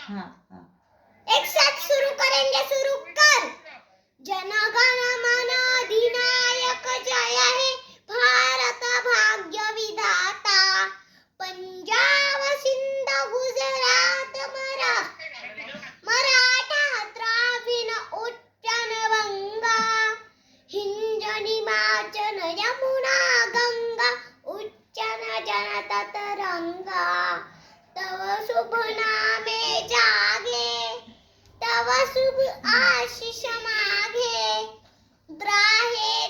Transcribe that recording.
हाँ हाँ एक साथ शुरू करेंगे, शुरू कर। जनगण मन अधिनायक जय हे भारत भाग्य विधाता। पंजाब सिंध गुजरात मराठा द्राविड उत्कल बंगा। हिंद हिमाचल यमुना गंगा उच्चन जनता तरंगा। तव शुभ नामे जागे, तव शुभ आशीष मागे। द्राहे